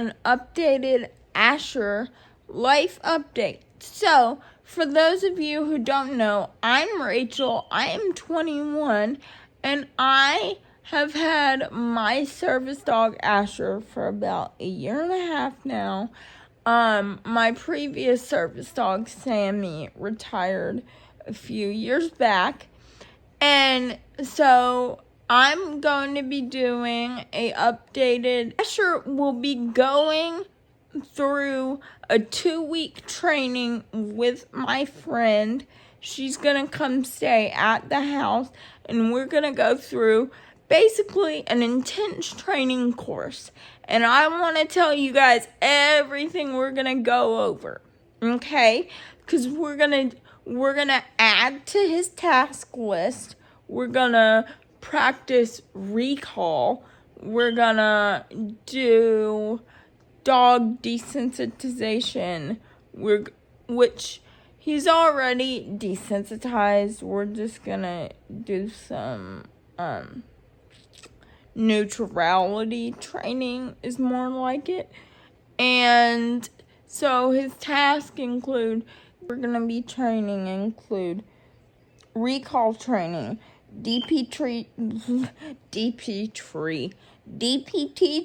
an updated Asher life update. So, for those of you who don't know, I'm Rachel. I am 21, and I have had my service dog Asher for about a year and a half now. My previous service dog Sammy retired a few years back, and so I'm going to be doing a updated. Asher will be going through a 2-week training with my friend. She's gonna come stay at the house, and we're gonna go through basically an intense training course. And I want to tell you guys everything we're gonna go over, okay? Because we're gonna add to his task list. We're gonna practice recall. We're gonna do dog desensitization, which he's already desensitized. We're just gonna do some neutrality training is more like it. And so his tasks include, we're gonna be include recall training, DPT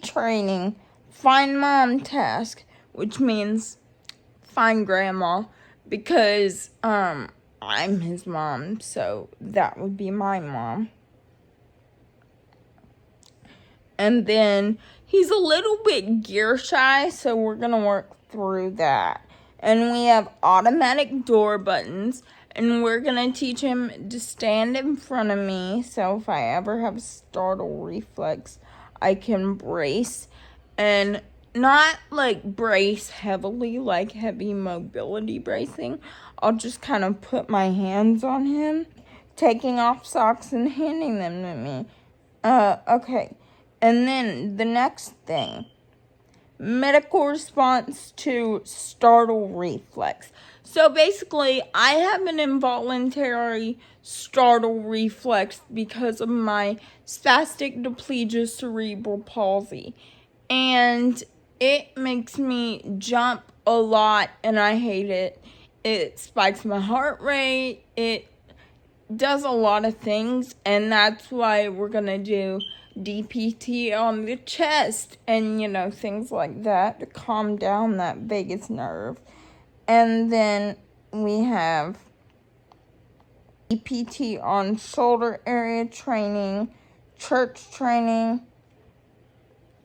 training, find mom task, which means find grandma, because I'm his mom, so that would be my mom. And then he's a little bit gear shy, so we're gonna work through that. And we have automatic door buttons, and we're gonna teach him to stand in front of me, so if I ever have a startle reflex, I can brace. And not like brace heavily, like heavy mobility bracing. I'll just kind of put my hands on him, taking off socks and handing them to me. Okay. And then the next thing, medical response to startle reflex. So basically, I have an involuntary startle reflex because of my spastic diplegia cerebral palsy. And it makes me jump a lot, and I hate it. It spikes my heart rate. It does a lot of things, and that's why we're gonna do DPT on the chest and, things like that to calm down that vagus nerve. And then we have DPT on shoulder area training, church training,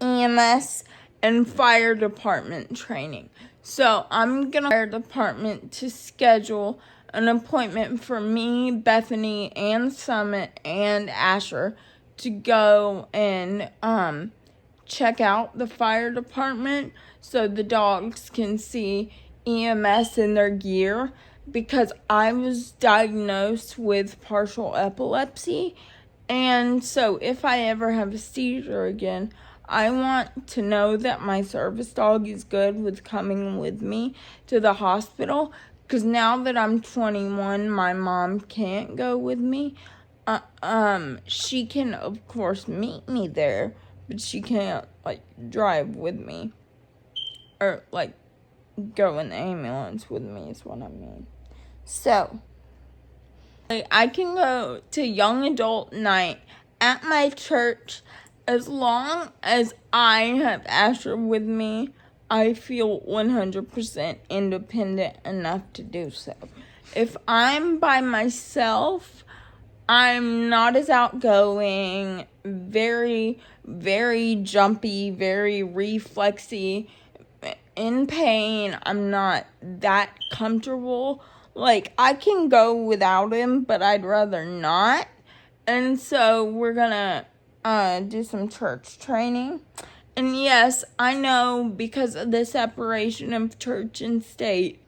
EMS, and fire department training. So I'm gonna fire department to schedule an appointment for me, Bethany, and Summit, and Asher to go and check out the fire department so the dogs can see EMS in their gear, because I was diagnosed with partial epilepsy, and so if I ever have a seizure again, I want to know that my service dog is good with coming with me to the hospital, because now that I'm 21, my mom can't go with me. She can, of course, meet me there, but she can't, drive with me. Or, go in the ambulance with me is what I mean. So, I can go to young adult night at my church. As long as I have Asher with me, I feel 100% independent enough to do so. If I'm by myself, I'm not as outgoing, very, very jumpy, very reflexy, in pain. I'm not that comfortable. I can go without him, but I'd rather not. And so we're gonna do some church training. And yes, I know, because of the separation of church and state,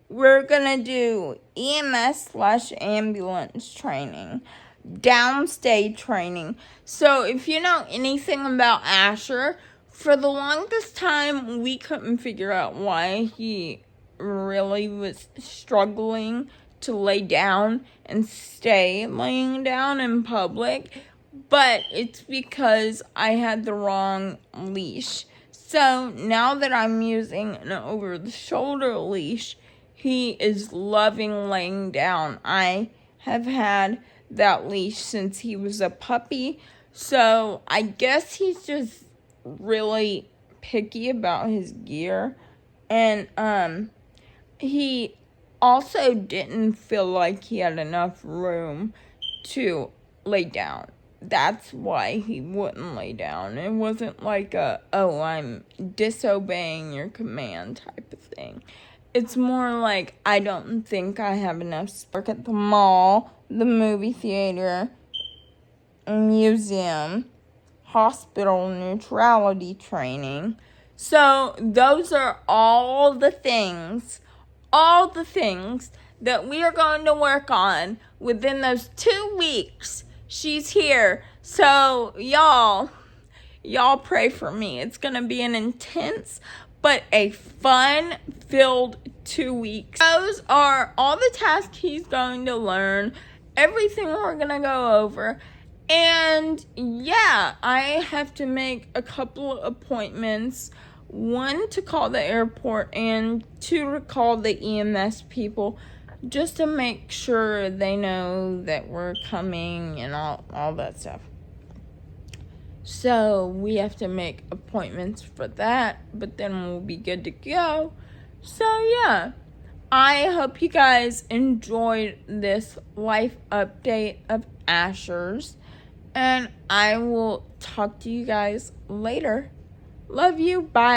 we're gonna do EMS/ambulance training, downstate training. So if you know anything about Asher, for the longest time we couldn't figure out why he really was struggling to lay down and stay laying down in public, but it's because I had the wrong leash. So now that I'm using an over-the-shoulder leash, he is loving laying down. I have had that leash since he was a puppy, so I guess he's just really picky about his gear. And he also didn't feel like he had enough room to lay down. That's why he wouldn't lay down. It wasn't like oh, I'm disobeying your command type of thing. It's more like, I don't think I have enough space. Work at the mall, the movie theater, museum, hospital neutrality training. So those are all the things that we are going to work on within those 2 weeks she's here. So y'all pray for me. It's going to be an intense but a fun-filled 2 weeks. Those are all the tasks he's going to learn, everything we're going to go over. And yeah, I have to make a couple of appointments. 1 to call the airport and 2 to call the EMS people, just to make sure they know that we're coming and all that stuff. So we have to make appointments for that, but then we'll be good to go. So yeah, I hope you guys enjoyed this life update of Asher's, and I will talk to you guys later. Love you. Bye.